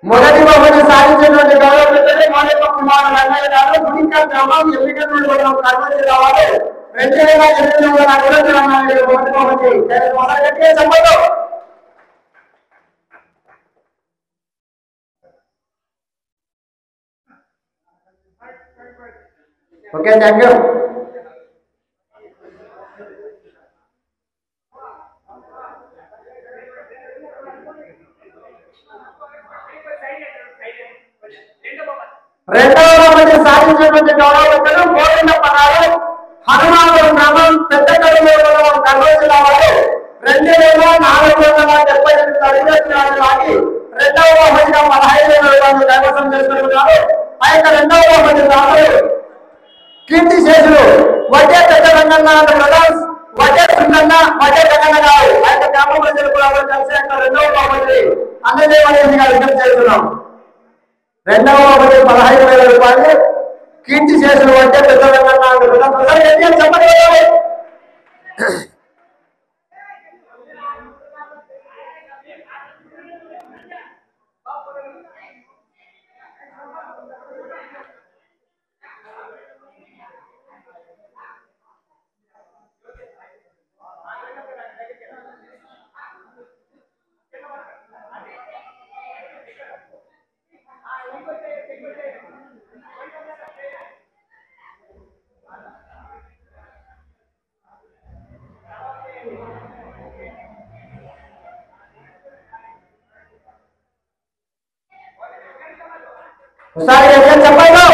మొదటి బహుమతి సాధించినటువంటి గౌరవ మానేప కుమార్ రంగయ్య గారు గుడికల్ గ్రామం ఎన్నికల మండలం కర్నూలు జిల్లా వారు 2008లో మొదటి బహుమతి చెప్పదు. Okay, thank you. రెండవ బహుమతి సాధించినటువంటి గౌరవ గోవిందప్ప గారు హనుమానపురం గ్రామం పెద్దకల్లు కర్నూలు జిల్లా వారు 2478 అడుగులు లాగి రెండవ బహుమతిగా 15,000 రూపాయలు కైవసం చేసుకుంటున్నారు. ఆ యొక్క రెండవ బహుమతి రాదు కీర్తి శేషులు వడ్డే పెద్ద రంగన్న బ్రదర్స్, వడ్డే సుందన్న, వడ్డే రంగన్న గారు ఆ యొక్క గ్రామ ప్రజలు కూడా కలిసి రెండవ బహుమతి అందజేయవలసిందిగా విజ్ఞప్తి చేస్తున్నాం. రెండవ బహుమతి 15,000 రూపాయలు కీర్తి శేషులు వడ్డే పెద్ద రంగన్న బ్రదర్స్ చెప్పండి. ఒకసారి చెప్పండి.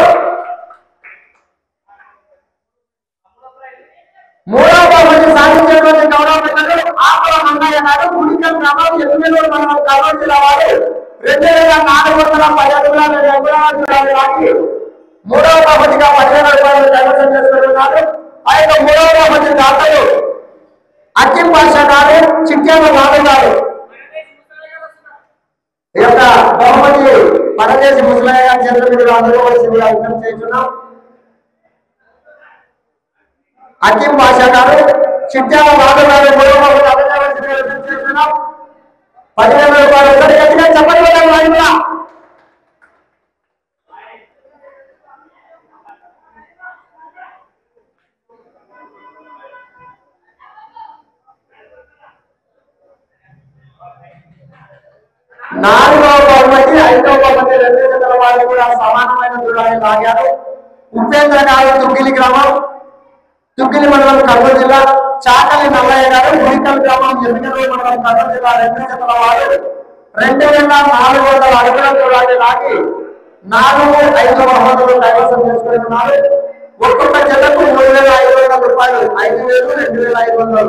మూడవ బహుమతి సాధించినటువంటి గౌరవ పెద్దలు ఆకుల మంగయ్య గారు గుడికల్ గ్రామం ఎమ్మెల్యేలు మండలం కర్నూలు జిల్లా వారు 2417 అడుగుల లాగి మూడవ బహుమతిగా 15,000 రూపాయలు కైవసం చేసుకుంటున్నారు. ఆ యొక్క మూడవ బహుమతి దాతలు అక్కిం పాషా గారు, చిట్యాల రాఘవ్ గారు. ఈ యొక్క బహుమతి పరదేశి ముసలయ్య గారి చేతుల మీద అందుకోవాల్సిందిగా విజ్ఞప్తి చేస్తున్నాం. అక్కిం పాషా గారు, చిట్యాల రాఘవ్ గారు మూడవ బహుమతి అందజేయవలసిందిగా విజ్ఞప్తి చేస్తున్నాం. 15,000 రూపాయలు గట్టిగా చెప్పండి. నాలుగవ బహుమతి, ఐదవ బహుమతి రెండు జతల వారు కూడా సమానమైన దూరాన్ని లాగారు. ఉపేంద్ర గారు తుగ్గిలి గ్రామం, తుగ్గిలి మండలం కర్నూలు జిల్లా, చాకలి నల్లయ్య గారు గుడికల్ గ్రామం ఎమ్మిగనూరు మండలం కర్నూలు జిల్లా రెండు జతల వారు 2400 అడుగుల దూరాన్ని లాగి 4-5 బహుమతులు కైవసం చేసుకుంటున్నారు. ఒక్కొక్క జతకు 3,500 రూపాయలు, 5,000, 2,500,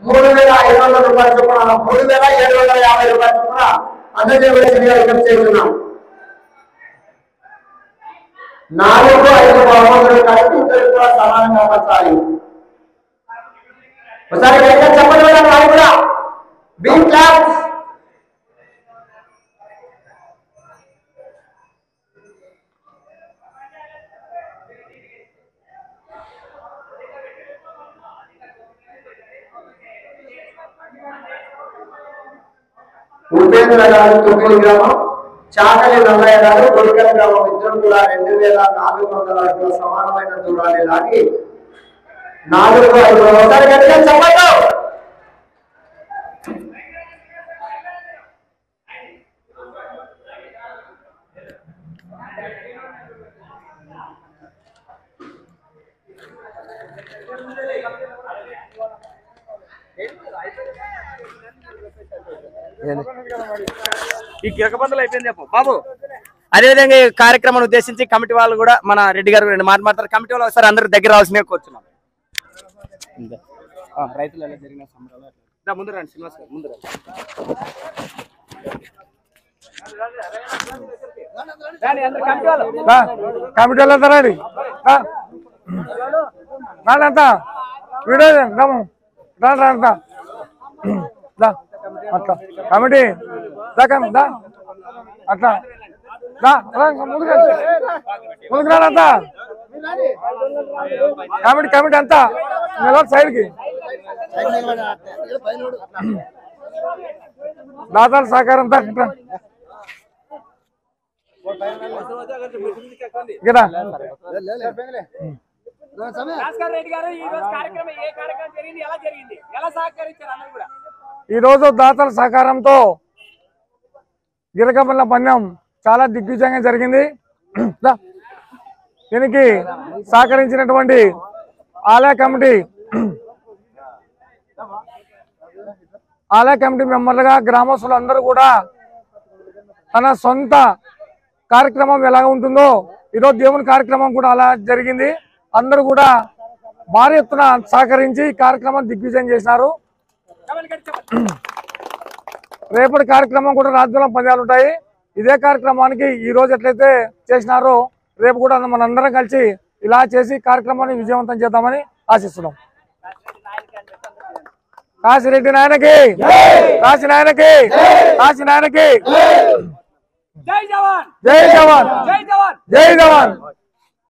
3,500 రూపాయలు చొప్పున 3,750 రూపాయలు చొప్పున అందజేయవలసిందిగా విజ్ఞప్తి చేస్తున్నాం. 4-5 బహుమతులు కలిపి ఇద్దరు కూడా సమానంగా పంచాలి. ఒకసారి చెప్పండి వాళ్ళు కూడా బీ క్లాస్. ఉపేంద్ర గారు తుగ్గిలి గ్రామం, చాకలి నల్లయ్య గారు గుడికల్ గ్రామం ఇద్దరు కూడా 2,400 అడుగుల సమానమైన దూరాన్ని లాగి 4-5 ఒకసారి గట్టిగా చెప్పండి. ఈ కిరకబందులు అయిపోయింది చెప్పు బాబు. అదేవిధంగా ఈ కార్యక్రమాన్ని ఉద్దేశించి కమిటీ వాళ్ళు కూడా మన రెడ్డి గారు మాట్లాడతారు. కమిటీ వాళ్ళు ఒకసారి అందరూ దగ్గర రావాల్సిందే కూర్చున్నాం. రైతులు ఎలా జరిగిన సంబరాలు ముందు రండి, శ్రీనివాస్ గారు ముందు రండి. కమిటీ వాళ్ళు అంతా రండి, అంతా వీడియో అంతా అట్లా కమిటీ అట్లా ముందుకు రాడంతా కమిటీ అంతా సైడ్ కి దాతల సహకారం ఇక్కడ భాస్కర్ రెడ్డి గారు ఈ రోజు కార్యక్రమం ఏ కార్యక్రమం జరిగింది, ఎలా జరిగింది, ఎలా సహకరించారు అందరూ కూడా? ఈ రోజు దాతల సహకారంతో గిరకబల్ల పందెం చాలా దిగ్విజయంగా జరిగింది. దీనికి సహకరించినటువంటి ఆలయ కమిటీ మెంబర్లుగా గ్రామస్తులు అందరూ కూడా తన సొంత కార్యక్రమం ఎలాగ ఉంటుందో ఈరోజు దేవుని కార్యక్రమం కూడా అలా జరిగింది. అందరూ కూడా భారీ ఎత్తున సహకరించి ఈ కార్యక్రమం దిగ్విజయం చేసినారు. రేపటి కార్యక్రమం కూడా రాజ్యాంగ పందాలు ఉంటాయి. ఇదే కార్యక్రమానికి ఈ రోజు ఎట్లయితే చేసినారో రేపు కూడా మనందరం కలిసి ఇలా చేసి కార్యక్రమాన్ని విజయవంతం చేద్దామని ఆశిస్తున్నాం. కాశిరెడ్డి నాయనకి, కాశీ నాయనకి, కాశీ నాయనకి. జై జవాన్, జై జవాన్, జై జవాన్, జై జవాన్.